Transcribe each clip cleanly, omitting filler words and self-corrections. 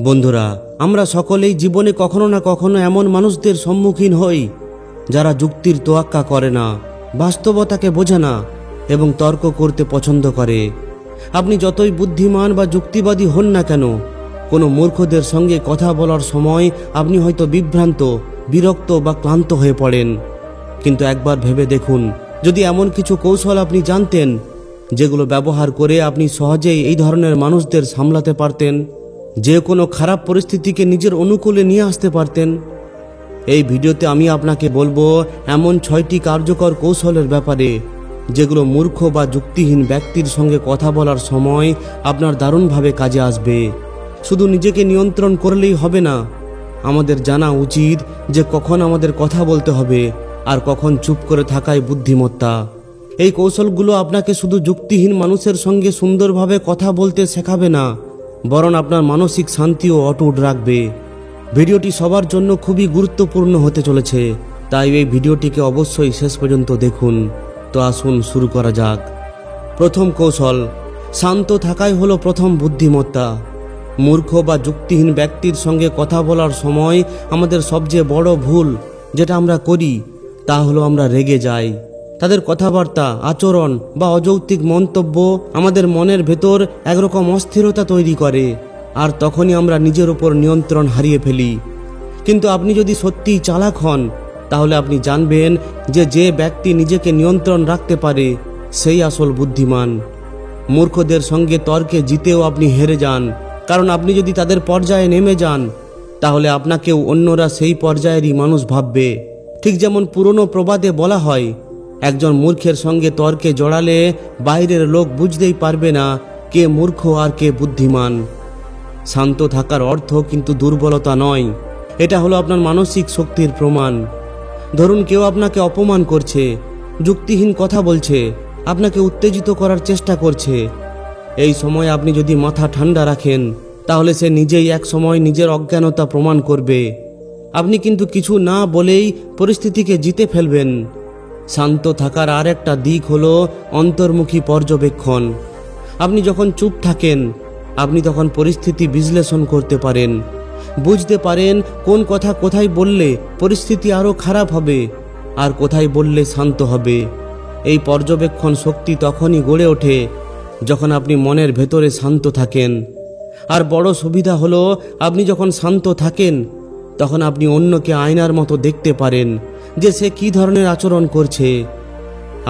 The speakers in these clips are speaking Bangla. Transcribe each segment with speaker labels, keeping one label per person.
Speaker 1: বন্ধুরা, আমরা সকলেই জীবনে কখনো না কখনো এমন মানুষদের সম্মুখীন হই যারা যুক্তির তোয়াক্কা করে না, বাস্তবতাকে বোঝে না এবং তর্ক করতে পছন্দ করে। আপনি যতই বুদ্ধিমান বা যুক্তিবাদী হন না কেন, কোনো মূর্খদের সঙ্গে কথা বলার সময় আপনি হয়তো বিভ্রান্ত, বিরক্ত বা ক্লান্ত হয়ে পড়েন। কিন্তু একবার ভেবে দেখুন, যদি এমন কিছু কৌশল আপনি জানতেন যেগুলো ব্যবহার করে আপনি সহজেই এই ধরনের মানুষদের সামলাতে পারতেন, যে কোনো খারাপ পরিস্থিতিকে নিজের অনুকূলে নিয়ে আসতে পারতেন। এই ভিডিওতে আমি আপনাকে বলবো এমন 6টি কার্যকর কৌশলের ব্যাপারে যেগুলো মূর্খ বা যুক্তিহীন ব্যক্তির সঙ্গে কথা বলার সময় আপনার দারুণভাবে কাজে আসবে। শুধু নিজেকে নিয়ন্ত্রণ করলেই হবে না, আমাদের জানা উচিত যে কখন আমাদের কথা বলতে হবে আর কখন চুপ করে থাকাই বুদ্ধিমত্তা। এই কৌশলগুলো আপনাকে শুধু যুক্তিহীন মানুষের সঙ্গে সুন্দরভাবে কথা বলতে শেখাবে না, বরং আপনার মানসিক শান্তিও অটুট রাখবে। ভিডিওটি সবার জন্য খুবই গুরুত্বপূর্ণ হতে চলেছে, তাই এই ভিডিওটিকে অবশ্যই শেষ পর্যন্ত দেখুন। তো আসুন শুরু করা যাক। প্রথম কৌশল, শান্ত থাকাই হলো প্রথম বুদ্ধিমত্তা। মূর্খ বা যুক্তিহীন ব্যক্তির সঙ্গে কথা বলার সময় আমাদের সবচেয়ে বড় ভুল যেটা আমরা করি তা হলো আমরা রেগে যাই। তাদের কথাবার্তা, আচরণ বা অযৌক্তিক মন্তব্য আমাদের মনের ভেতর একরকম অস্থিরতা তৈরি করে, আর তখনই আমরা নিজের উপর নিয়ন্ত্রণ হারিয়ে ফেলি। কিন্তু আপনি যদি সত্যিই চালাক হন, তাহলে আপনি জানবেন যে ব্যক্তি নিজেকে নিয়ন্ত্রণ রাখতে পারে সেই আসল বুদ্ধিমান। মূর্খদের সঙ্গে তর্কে জিতেও আপনি হেরে যান, কারণ আপনি যদি তাদের পর্যায়ে নেমে যান, তাহলে আপনাকেও অন্যরা সেই পর্যায়েরই মানুষ ভাববে। ঠিক যেমন পুরনো প্রবাদে বলা হয়, একজন মূর্খের সঙ্গে তর্কে জড়ালে বাইরের লোক বুঝতেই পারবে না কে মূর্খ আর কে বুদ্ধিমান। শান্ত থাকার অর্থ কিন্তু দুর্বলতা নয়, এটা হলো আপনার মানসিক শক্তির প্রমাণ। ধরুন কেউ আপনাকে অপমান করছে, যুক্তিহীন কথা বলছে, আপনাকে উত্তেজিত করার চেষ্টা করছে। এই সময় আপনি যদি মাথা ঠান্ডা রাখেন, তাহলে সে নিজেই এক সময় নিজের অজ্ঞানতা প্রমাণ করবে। আপনি কিন্তু কিছু না বলেই পরিস্থিতিকে জিতে ফেলবেন। শান্ত থাকার আর একটা দিক হলো অন্তর্মুখী পর্যবেক্ষণ। আপনি যখন চুপ থাকেন, আপনি তখন পরিস্থিতি বিশ্লেষণ করতে পারেন, বুঝতে পারেন কোন কথা কোথায় বললে পরিস্থিতি আরও খারাপ হবে আর কোথায় বললে শান্ত হবে। এই পর্যবেক্ষণ শক্তি তখনই গড়ে ওঠে যখন আপনি মনের ভেতরে শান্ত থাকেন। আর বড় সুবিধা হলো, আপনি যখন শান্ত থাকেন তখন আপনি অন্যকে আয়নার মতো দেখতে পারেন যে সে কী ধরনের আচরণ করছে।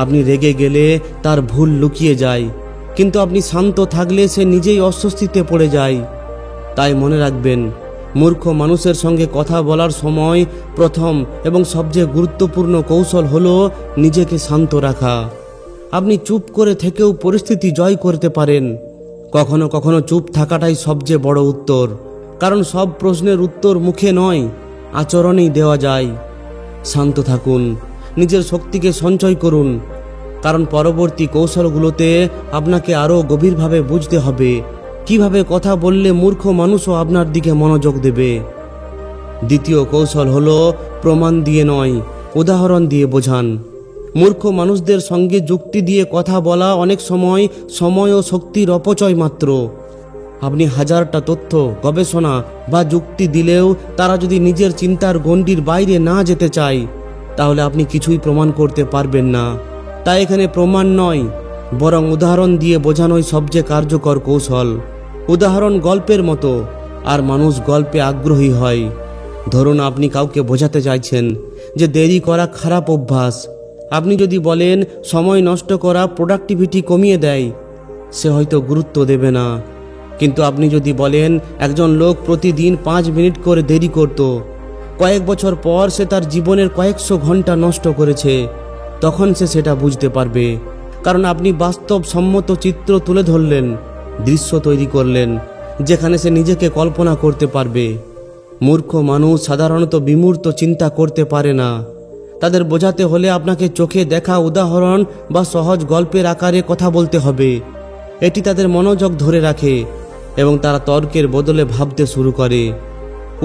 Speaker 1: আপনি রেগে গেলে তার ভুল লুকিয়ে যায়, কিন্তু আপনি শান্ত থাকলে সে নিজেই অস্বস্তিতে পড়ে যায়। তাই মনে রাখবেন, মূর্খ মানুষের সঙ্গে কথা বলার সময় প্রথম এবং সবচেয়ে গুরুত্বপূর্ণ কৌশল হলো নিজেকে শান্ত রাখা। আপনি চুপ করে থেকেও পরিস্থিতি জয় করতে পারেন। কখনো কখনো চুপ থাকাটাই সবচেয়ে বড় উত্তর, কারণ সব প্রশ্নের উত্তর মুখে নয়, আচরণেই দেওয়া যায়। শান্ত থাকুন, নিজের শক্তিকে সঞ্চয় করুন, কারণ পরবর্তী কৌশলগুলোতে আপনাকে আরও গভীরভাবে বুঝতে হবে কিভাবে কথা বললে মূর্খ মানুষও আপনার দিকে মনোযোগ দেবে। দ্বিতীয় কৌশল হলো প্রমাণ দিয়ে নয়, উদাহরণ দিয়ে বোঝান। মূর্খ মানুষদের সঙ্গে যুক্তি দিয়ে কথা বলা অনেক সময় ও শক্তির অপচয় মাত্র। আপনি হাজারটা তথ্য, গবেষণা বা যুক্তি দিলেও তারা যদি নিজের চিন্তার গণ্ডির বাইরে না যেতে চায়, তাহলে আপনি কিছুই প্রমাণ করতে পারবেন না। তাই এখানে প্রমাণ নয়, বরং উদাহরণ দিয়ে বোঝানোই সবচেয়ে কার্যকর কৌশল। উদাহরণ গল্পের মতো, আর মানুষ গল্পে আগ্রহী হয়। ধরুন আপনি কাউকে বোঝাতে চাইছেন যে দেরি করা খারাপ অভ্যাস। আপনি যদি বলেন সময় নষ্ট করা প্রোডাক্টিভিটি কমিয়ে দেয়, সে হয়তো গুরুত্ব দেবে না। কিন্তু আপনি যদি বলেন একজন লোক প্রতিদিন 5 মিনিট করে দেরি করত, কয়েক বছর পর সে তার জীবনের কয়েকশো ঘন্টা নষ্ট করেছে, তখন সে সেটা বুঝতে পারবে। কারণ আপনি বাস্তবসম্মত চিত্র তুলে ধরলেন, দৃশ্য তৈরি করলেন যেখানে সে নিজেকে কল্পনা করতে পারবে। মূর্খ মানুষ সাধারণত বিমূর্ত চিন্তা করতে পারে না। তাদের বোঝাতে হলে আপনাকে চোখে দেখা উদাহরণ বা সহজ গল্পের আকারে কথা বলতে হবে। এটি তাদের মনোযোগ ধরে রাখে এবং তারা তর্কের বদলে ভাবতে শুরু করে।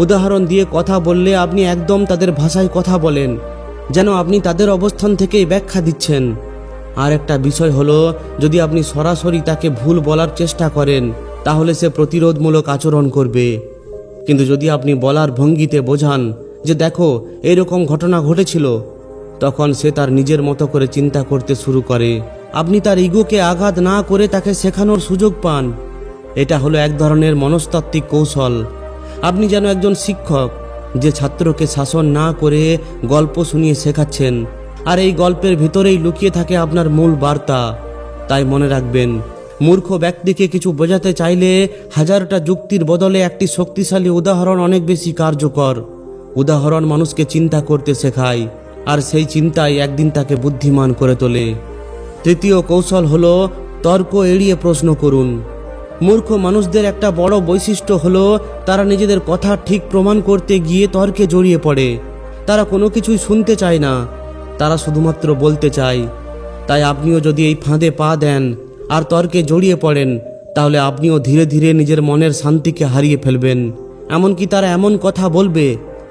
Speaker 1: উদাহরণ দিয়ে কথা বললে আপনি একদম তাদের ভাষায় কথা বলেন, যেন আপনি তাদের অবস্থান থেকেই ব্যাখ্যা দিচ্ছেন। আর একটা বিষয় হলো, যদি আপনি সরাসরি তাকে ভুল বলার চেষ্টা করেন, তাহলে সে প্রতিরোধমূলক আচরণ করবে। কিন্তু যদি আপনি বলার ভঙ্গিতে বোঝান যে দেখো এরকম ঘটনা ঘটেছিল, তখন সে তার নিজের মতো করে চিন্তা করতে শুরু করে। আপনি তার ইগোকে আঘাত না করে তাকে শেখানোর সুযোগ পান। এটা হলো এক ধরনের মনস্তাত্ত্বিক কৌশল। আপনি যেন একজন শিক্ষক যে ছাত্রকে শাসন না করে গল্প শুনিয়ে শেখাচ্ছেন, আর এই গল্পের ভিতরেই লুকিয়ে থাকে আপনার মূল বার্তা। তাই মনে রাখবেন, মূর্খ ব্যক্তিকে কিছু বোঝাতে চাইলে হাজারটা যুক্তির বদলে একটি শক্তিশালী উদাহরণ অনেক বেশি কার্যকর। উদাহরণ মানুষকে চিন্তা করতে শেখায়, আর সেই চিন্তাই একদিন তাকে বুদ্ধিমান করে তোলে। তৃতীয় কৌশল হলো তর্ক এড়িয়ে প্রশ্ন করুন। মূর্খ মানুষদের একটা বড় বৈশিষ্ট্য হলো তারা নিজেদের কথা ঠিক প্রমাণ করতে গিয়ে তর্কে জড়িয়ে পড়ে। তারা কোনো কিছুই শুনতে চায় না, তারা শুধুমাত্র বলতে চায়। তাই আপনিও যদি এই ফাঁদে পা দেন আর তর্কে জড়িয়ে পড়েন, তাহলে আপনিও ধীরে ধীরে নিজের মনের শান্তিকে হারিয়ে ফেলবেন। এমনকি তারা এমন কথা বলবে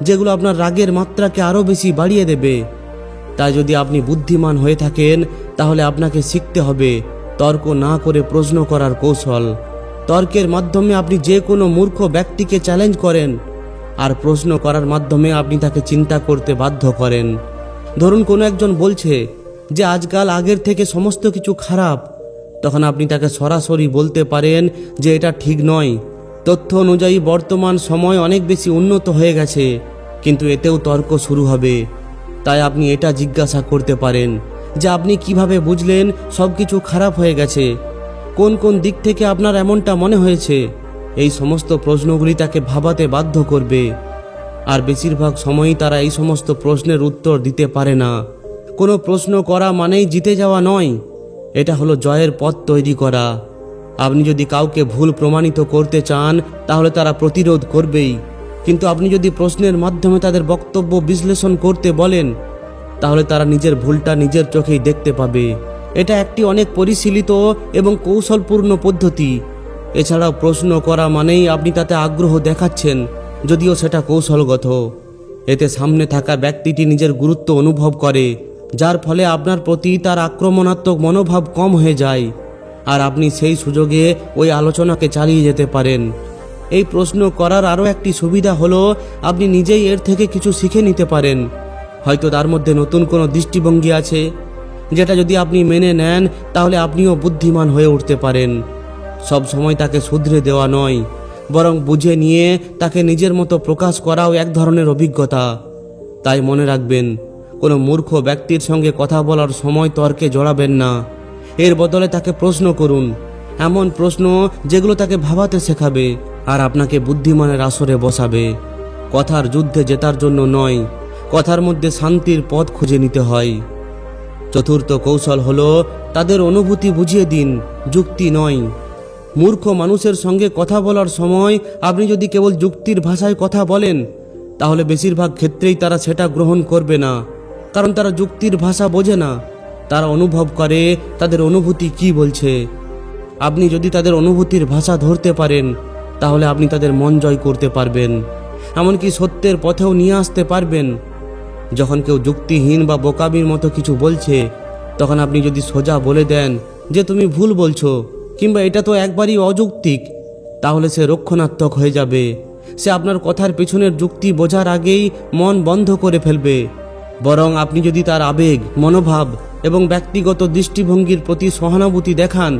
Speaker 1: যেগুলো আপনার রাগের মাত্রাকে আরও বেশি বাড়িয়ে দেবে। তাই যদি আপনি বুদ্ধিমান হয়ে থাকেন, তাহলে আপনাকে শিখতে হবে তর্ক না করে প্রশ্ন করার কৌশল। তর্কের মাধ্যমে আপনি যে কোনো মূর্খ ব্যক্তিকে চ্যালেঞ্জ করেন, আর প্রশ্ন করার মাধ্যমে আপনি তাকে চিন্তা করতে বাধ্য করেন। ধরুন কোনো একজন বলছে যে আজকাল আগের থেকে সমস্ত কিছু খারাপ, তখন আপনি তাকে সরাসরি বলতে পারেন যে এটা ঠিক নয়। তথ্য অনুযায়ী বর্তমান সময় অনেক বেশি উন্নত হয়ে গেছে, কিন্তু এতেও তর্ক শুরু হবে। তাই আপনি এটা জিজ্ঞাসা করতে পারেন যে আপনি কিভাবে বুঝলেন সব কিছু খারাপ হয়ে গেছে, কোন কোন দিক থেকে আপনার এমনটা মনে হয়েছে। এই সমস্ত প্রশ্নগুলি তাকে ভাবাতে বাধ্য করবে। আর বেশিরভাগ সময়ই তারা এই সমস্ত প্রশ্নের উত্তর দিতে পারে না। কোনো প্রশ্ন করা মানেই জিতে যাওয়া নয়, এটা হলো জয়ের পথ তৈরি করা। আপনি যদি কাউকে ভুল প্রমাণিত করতে চান, তাহলে তারা প্রতিরোধ করবেই। কিন্তু আপনি যদি প্রশ্নের মাধ্যমে তাদের বক্তব্য বিশ্লেষণ করতে বলেন, তাহলে তারা নিজের ভুলটা নিজের চোখেই দেখতে পাবে। এটা একটি অনেক পরিশীলিত এবং কৌশলপূর্ণ পদ্ধতি। এছাড়াও প্রশ্ন করা মানেই আপনি তাতে আগ্রহ দেখাচ্ছেন, যদিও সেটা কৌশলগত। এতে সামনে থাকা ব্যক্তিটি নিজের গুরুত্ব অনুভব করে, যার ফলে আপনার প্রতি তার আক্রমণাত্মক মনোভাব কম হয়ে যায়, আর আপনি সেই সুযোগে ওই আলোচনাকে চালিয়ে যেতে পারেন। এই প্রশ্ন করার আরও একটি সুবিধা হলো আপনি নিজেই এর থেকে কিছু শিখে নিতে পারেন। হয়তো তার মধ্যে নতুন কোনো দৃষ্টিভঙ্গি আছে, যেটা যদি আপনি মেনে নেন, তাহলে আপনিও বুদ্ধিমান হয়ে উঠতে পারেন। সব সময় তাকে শুধরে দেওয়া নয়, বরং বুঝে নিয়ে তাকে নিজের মতো প্রকাশ করাও এক ধরনের অভিজ্ঞতা। তাই মনে রাখবেন, কোনো মূর্খ ব্যক্তির সঙ্গে কথা বলার সময় তর্কে জড়াবেন না। এর বদলে তাকে প্রশ্ন করুন, এমন প্রশ্ন যেগুলো তাকে ভাবাতে শেখাবে আর আপনাকে বুদ্ধিমানের আসরে বসাবে। কথার যুদ্ধে জেতার জন্য নয়, কথার মধ্যে শান্তির পথ খুঁজে নিতে হয়। চতুর্থ কৌশল হলো তাদের অনুভূতি বুঝিয়ে দিন, যুক্তি নয়। মূর্খ মানুষের সঙ্গে কথা বলার সময় আপনি যদি কেবল যুক্তির ভাষায় কথা বলেন, তাহলে বেশিরভাগ ক্ষেত্রেই তারা সেটা গ্রহণ করবে না, কারণ তারা যুক্তির ভাষা বোঝে না। তারা অনুভব করে তাদের অনুভূতি কি বলছে। আপনি যদি তাদের অনুভূতির ভাষা ধরতে পারেন, তাহলে আপনি তাদের মন জয় করতে পারবেন, এমনকি সত্যের পথেও নিয়ে আসতে পারবেন। যখন কেউ যুক্তিহীন বা বোকামির মতো কিছু বলছে, তখন আপনি যদি সোজা বলে দেন যে তুমি ভুল বলছো, কিংবা এটা তো একবারই অযৌক্তিক, তাহলে সে রক্ষণাত্মক হয়ে যাবে। সে আপনার কথার পেছনের যুক্তি বোঝার আগেই মন বন্ধ করে ফেলবে। বরং আপনি যদি তার আবেগ, মনোভাব এবং ব্যক্তিগত দৃষ্টিভঙ্গির প্রতি সহানুভূতি দেখান,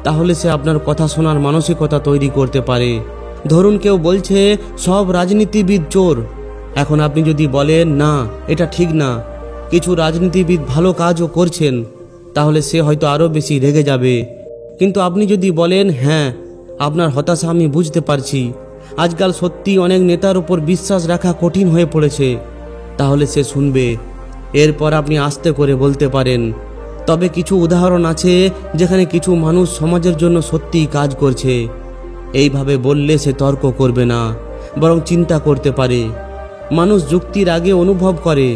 Speaker 1: তাহলে সে আপনার কথা শোনার মানসিকতা তৈরি করতে পারে। ধরুন কেউ বলছে সব রাজনীতিবিদ চোর। এখন আপনি যদি বলেন না, এটা ঠিক না, কিছু রাজনীতিবিদ ভালো কাজও করছেন, তাহলে সে হয়তো আরও বেশি রেগে যাবে। কিন্তু আপনি যদি বলেন হ্যাঁ, আপনার হতাশা আমি বুঝতে পারছি, আজকাল সত্যি অনেক নেতার উপর বিশ্বাস রাখা কঠিন হয়ে পড়েছে, তাহলে সে শুনবে। এরপর আপনি আস্তে করে বলতে পারেন, তবে কিছু উদাহরণ আছে যেখানে কিছু মানুষ সমাজের জন্য সত্যিই কাজ করছে। এইভাবে বললে সে তর্ক করবে না, বরং চিন্তা করতে পারে। মানুষ যুক্তির আগে অনুভব করে,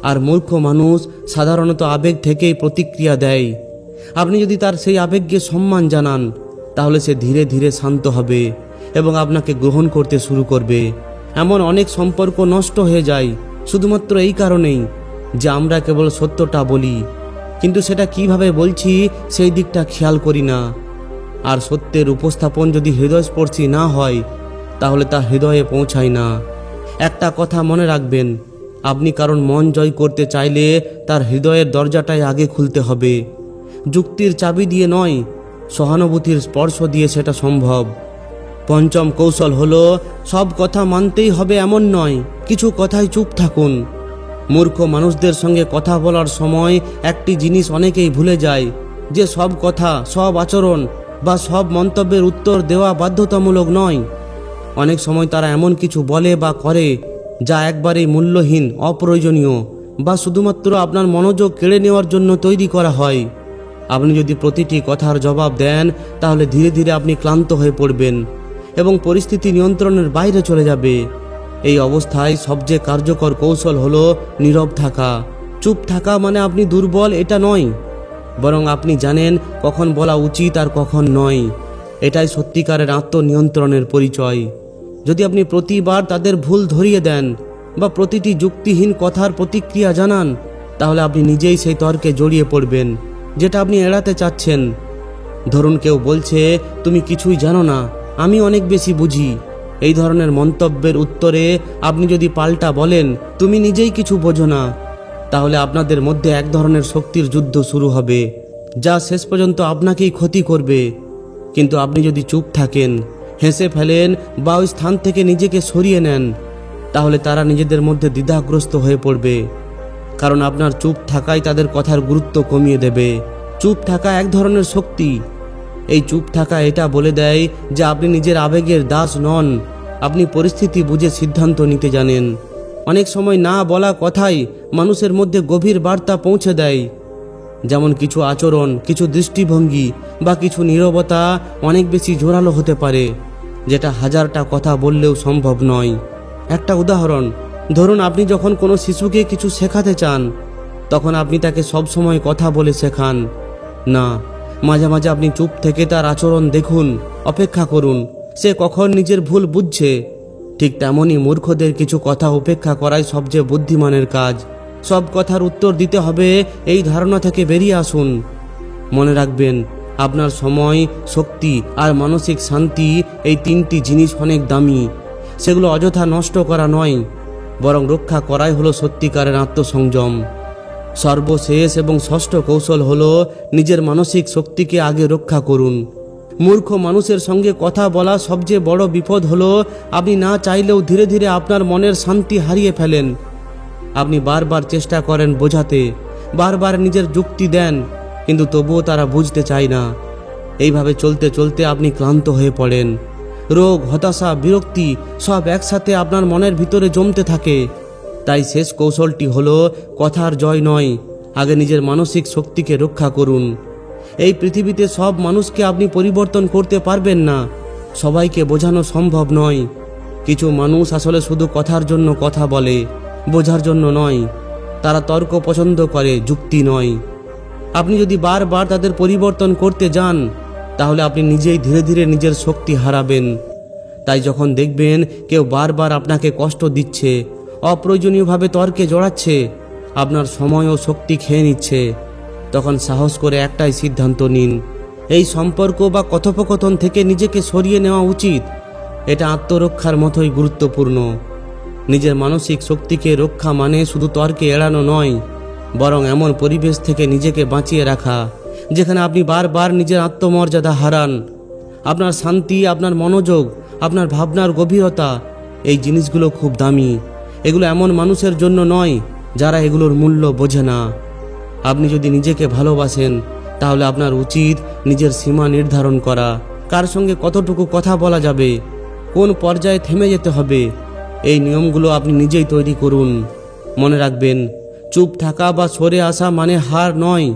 Speaker 1: আর মূর্খ মানুষ সাধারণত আবেগ থেকেই প্রতিক্রিয়া দেয়। আপনি যদি তার সেই আবেগকে সম্মান জানান, তাহলে সে ধীরে ধীরে শান্ত হবে এবং আপনাকে গ্রহণ করতে শুরু করবে। এমন অনেক সম্পর্ক নষ্ট হয়ে যায় শুধুমাত্র এই কারণেই যে আমরা কেবল সত্যটা বলি, কিন্তু সেটা কিভাবে বলছি সেই দিকটা খেয়াল করি না। আর সত্যের উপস্থাপন যদি হৃদয়স্পর্শী না হয়, তাহলে তা হৃদয়ে পৌঁছায় না। একটা কথা মনে রাখবেন, আপনি কারণ মন জয় করতে চাইলে তার হৃদয়ের দরজাটাই আগে খুলতে হবে। যুক্তির চাবি দিয়ে নয়, সহানুভূতির স্পর্শ দিয়ে সেটা সম্ভব। পঞ্চম কৌশল হলো, সব কথা মানতেই হবে এমন নয়, কিছু কথায় চুপ থাকুন। মূর্খ মানুষদের সঙ্গে কথা বলার সময় একটি জিনিস অনেকেই ভুলে যায়, যে সব কথা, সব আচরণ বা সব মন্তব্যের উত্তর দেওয়া বাধ্যতামূলক নয়। অনেক সময় তারা এমন কিছু বলে বা করে যা একবারেই মূল্যহীন, অপ্রয়োজনীয় বা শুধুমাত্র আপনার মনোযোগ কেড়ে নেওয়ার জন্য তৈরি করা হয়। আপনি যদি প্রতিটি কথার জবাব দেন, তাহলে ধীরে ধীরে আপনি ক্লান্ত হয়ে পড়বেন এবং পরিস্থিতি নিয়ন্ত্রণের বাইরে চলে যাবে। এই অবস্থায় সবচেয়ে কার্যকর কৌশল হলো নীরব থাকা। চুপ থাকা মানে আপনি দুর্বল এটা নয়, বরং আপনি জানেন কখন বলা উচিত আর কখন নয়। এটাই সত্যিকারের আত্মনিয়ন্ত্রণের পরিচয়। যদি আপনি প্রতিবার তাদের ভুল ধরিয়ে দেন বা প্রতিটি যুক্তিহীন কথার প্রতিক্রিয়া জানান, তাহলে আপনি নিজেই সেই তর্কে জড়িয়ে পড়বেন যেটা আপনি এড়াতে চাচ্ছেন। ধরুন কেউ বলছে, তুমি কিছুই জানো না, আমি অনেক বেশি বুঝি। এই ধরনের মন্তব্যের উত্তরে আপনি যদি পাল্টা বলেন, তুমি নিজেই কিছু বোঝো না, তাহলে আপনাদের মধ্যে এক ধরনের শক্তির যুদ্ধ শুরু হবে, যা শেষ পর্যন্ত আপনাকেই ক্ষতি করবে। কিন্তু আপনি যদি চুপ থাকেন, হেসে ফেলেন বা ওই স্থান থেকে নিজেকে সরিয়ে নেন, তাহলে তারা নিজেদের মধ্যে দ্বিধাগ্রস্ত হয়ে পড়বে, কারণ আপনার চুপ থাকাই তাদের কথার গুরুত্ব কমিয়ে দেবে। চুপ থাকা এক ধরনের শক্তি। এই চুপ থাকা এটা বলে দেয় যে আপনি নিজের আবেগের দাস নন, আপনি পরিস্থিতি বুঝে সিদ্ধান্ত নিতে জানেন। অনেক সময় না বলা কথাই মানুষের মধ্যে গভীর বার্তা পৌঁছে দেয়। যেমন কিছু আচরণ, কিছু দৃষ্টিভঙ্গি বা কিছু নীরবতা অনেক বেশি জোরালো হতে পারে, যেটা হাজারটা কথা বললেও সম্ভব নয়। একটা উদাহরণ, ধরুন আপনি যখন কোনো শিশুকে কিছু শেখাতে চান, তখন আপনি তাকে সবসময় কথা বলে শেখান না। মাঝে মাঝে আপনি চুপ থেকে তার আচরণ দেখুন, অপেক্ষা করুন সে কখন নিজের ভুল বুঝছে। ঠিক তেমনই মূর্খদের কিছু কথা উপেক্ষা করাই সবচেয়ে বুদ্ধিমানের কাজ। সব কথার উত্তর দিতে হবে এই ধারণা থেকে বেরিয়ে আসুন। মনে রাখবেন, আপনার সময়, শক্তি আর মানসিক শান্তি, এই তিনটি জিনিস অনেক দামি। সেগুলো অযথা নষ্ট করা নয়, বরং রক্ষা করাই হলো সত্যিকারের আত্মসংযম। সর্বশেষ এবং ষষ্ঠ কৌশল হলো, নিজের মানসিক শক্তিকে আগে রক্ষা করুন। মূর্খ মানুষের সঙ্গে কথা বলা সবচেয়ে বড় বিপদ হলো, আপনি না চাইলেও ধীরে ধীরে আপনার মনের শান্তি হারিয়ে ফেলেন। আপনি বারবার চেষ্টা করেন বোঝাতে, বারবার নিজের যুক্তি দেন, কিন্তু তবুও তারা বুঝতে চায় না। এইভাবে চলতে চলতে আপনি ক্লান্ত হয়ে পড়েন। রোগ, হতাশা, বিরক্তি সব একসাথে আপনার মনের ভিতরে জমতে থাকে। তাই শেষ কৌশলটি হলো, কথার জয় নয়, আগে নিজের মানসিক শক্তিকে রক্ষা করুন। এই পৃথিবীতে সব মানুষকে আপনি পরিবর্তন করতে পারবেন না, সবাইকে বোঝানো সম্ভব নয়। কিছু মানুষ আসলে শুধু কথার জন্য কথা বলে, বোঝার জন্য নয়। তারা তর্ক পছন্দ করে, যুক্তি নয়। আপনি যদি বারবার তাদের পরিবর্তন করতে যান, তাহলে আপনি নিজেই ধীরে ধীরে নিজের শক্তি হারাবেন। তাই যখন দেখবেন কেউ বারবার আপনাকে কষ্ট দিচ্ছে, অপ্রয়োজনীয়ভাবে তর্কে জড়াচ্ছে, আপনার সময় ও শক্তি খেয়ে নিচ্ছে, তখন সাহস করে একটাই সিদ্ধান্ত নিন, এই সম্পর্ক বা কথোপকথন থেকে নিজেকে সরিয়ে নেওয়া উচিত। এটা আত্মরক্ষার মতোই গুরুত্বপূর্ণ। নিজের মানসিক শক্তিকে রক্ষা মানে শুধু তর্কে এড়ানো নয়, বরং এমন পরিবেশ থেকে নিজেকে বাঁচিয়ে রাখা যেখানে আপনি বারবার নিজের আত্মমর্যাদা হারান। আপনার শান্তি, আপনার মনোযোগ, আপনার ভাবনার গভীরতা, এই জিনিসগুলো খুব দামি। এগুলো এমন মানুষের জন্য নয় যারা এগুলোর মূল্য বোঝে না। আপনি যদি নিজেকে ভালোবাসেন, তাহলে আপনার উচিত নিজের সীমা নির্ধারণ করা। কার সঙ্গে কতটুকু কথা বলা যাবে, কোন পর্যায়ে থেমে যেতে হবে, এই নিয়মগুলো আপনি নিজেই তৈরি করুন। মনে রাখবেন, চুপ থাকা বা সরে আসা মানে হার নয়,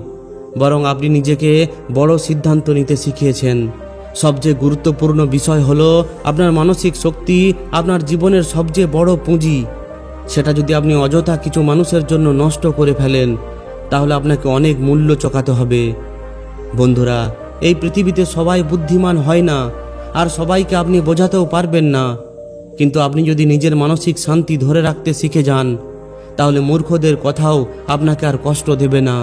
Speaker 1: বরং আপনি নিজেকে বড় সিদ্ধান্ত নিতে শিখিয়েছেন। সবচেয়ে গুরুত্বপূর্ণ বিষয় হলো, আপনার মানসিক শক্তি আপনার জীবনের সবচেয়ে বড় পুঁজি। সেটা যদি আপনি অযথা কিছু মানুষের জন্য নষ্ট করে ফেলেন, তাহলে আপনাকে অনেক মূল্য চোকাতে হবে। বন্ধুরা, এই পৃথিবীতে সবাই বুদ্ধিমান হয় না, আর সবাইকে আপনি বোঝাতেও পারবেন না। কিন্তু আপনি যদি নিজের মানসিক শান্তি ধরে রাখতে শিখে যান, তাহলে মূর্খদের কথাও আপনাকে আর কষ্ট দেবে না।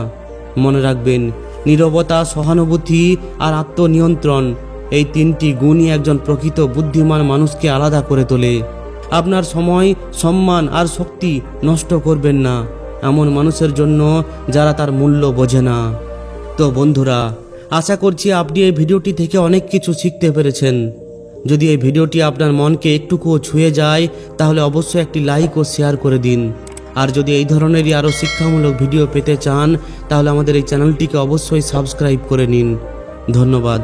Speaker 1: মনে রাখবেন, নীরবতা, সহানুভূতি আর আত্মনিয়ন্ত্রণ, এই 3টি গুণই একজন প্রকৃত বুদ্ধিমান মানুষকে আলাদা করে তোলে। আপনার সময়, সম্মান আর শক্তি নষ্ট করবেন না এমন মানুষের জন্য যারা তার মূল্য বোঝে না। তো বন্ধুরা, আশা করছি আপনি এই ভিডিওটি থেকে অনেক কিছু শিখতে পেরেছেন। যদি এই ভিডিওটি আপনার মনকে একটুকুও ছুঁয়ে যায় তাহলে অবশ্যই একটি লাইক ও শেয়ার করে দিন। আর যদি এই ধরনেরই আরও শিক্ষামূলক ভিডিও পেতে চান তাহলে আমাদের এই চ্যানেলটিকে অবশ্যই সাবস্ক্রাইব করে নিন। ধন্যবাদ।